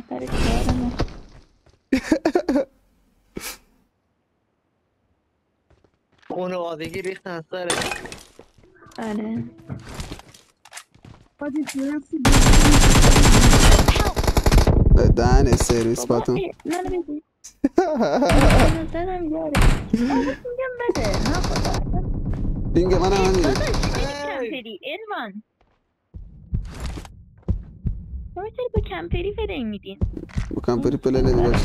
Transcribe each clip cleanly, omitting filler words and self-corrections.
سر کارمون. خانوادگی ریختن سر. آره. دهن سرویس باتون. منو بدی. زدم یاره. میگم بده. نه خدا. پینگ من هم همینه. کمپری الوان. شما چرا با کمپری فدایی میدین؟ با کمپری پله ندی باش.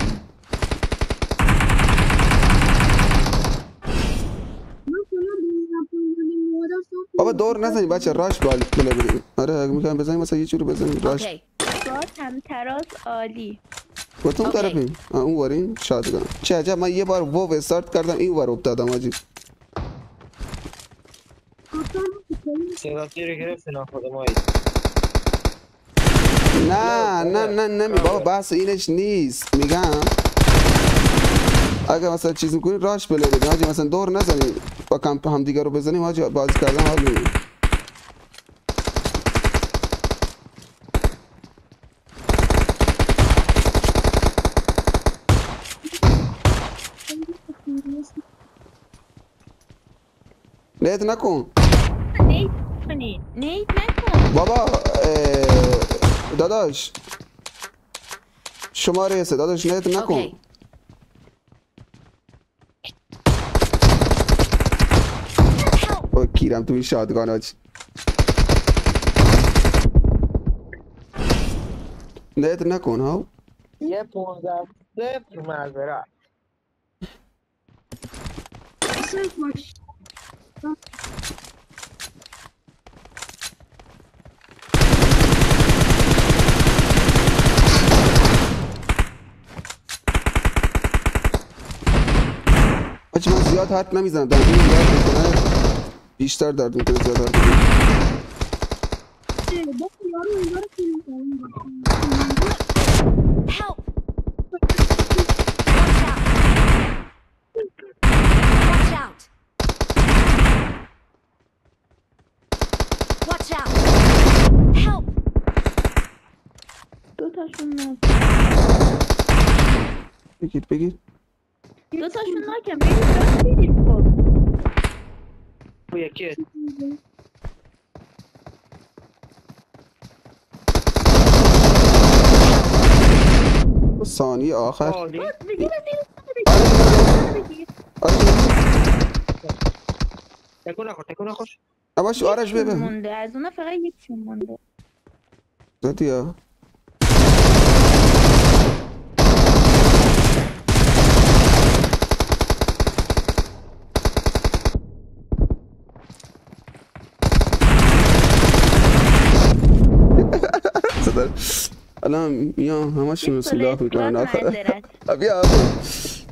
بابا دور نزنی بچه راش بله بریم. آره اگه میکنم بزنیم مثلا یه چورو بزنیم راش. باز هم تراس عالی. کدوم طرفیم؟ اون وریم شاد کنم. چه عجب من یه بار وو استارت کردم این ور افتادم آجی. سیراتی رو گرفتن خودمایی. نه بابا بحث اینش نیست میگم اگه مثلا چیز میکنی راش بله بدیم حاجی مثلا دور نزنیم با کمپ هم دیگه رو بزنیم حاجی بازی کردن حال میدیم. نیت نکن نیت نکن بابا داداش شماره سه داداش نیت نکن با کیرم توی شادگان هاچ نیت نکن ها یه 15 صفر معذرت بچه من زیاد حرف نمیزنم در این درد میکنه بیشتر درد میکنه زیاد حرف میزنم بگیر دو تاشون ناکم بگیر خب او یکی ثانی آخر بگیر تکون نخور نباش آرش ببه مونده از اون فقط یکشون مونده زدی ها الان میام همشون رو سلاح میکنن آخر بیا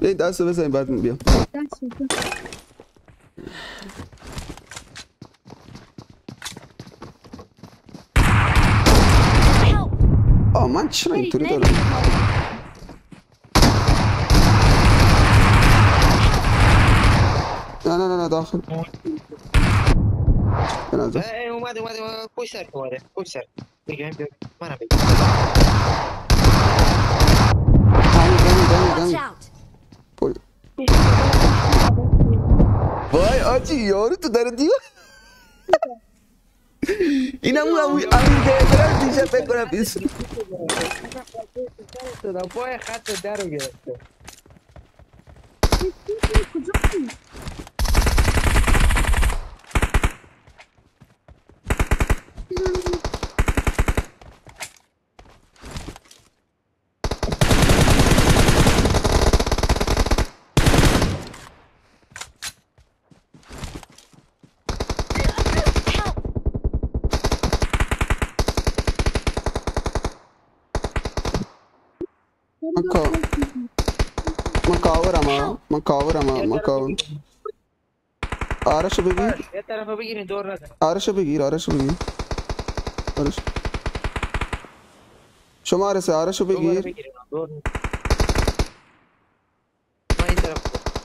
این دست رو بزنیم بعد بیا من چرا اینطوری دارم نه داخل اومد پشت سر پشت سر بگم منم بگم وای آجی یارو تو در دیو اینم اون گیبرم دیشب فکر کنم بیست پای خط در رو گرفته من کاورم آرشو بگیر یه طرفو بگیرین دور نزن آرشو بگیر آرش شما آرشو بگیر من این طرف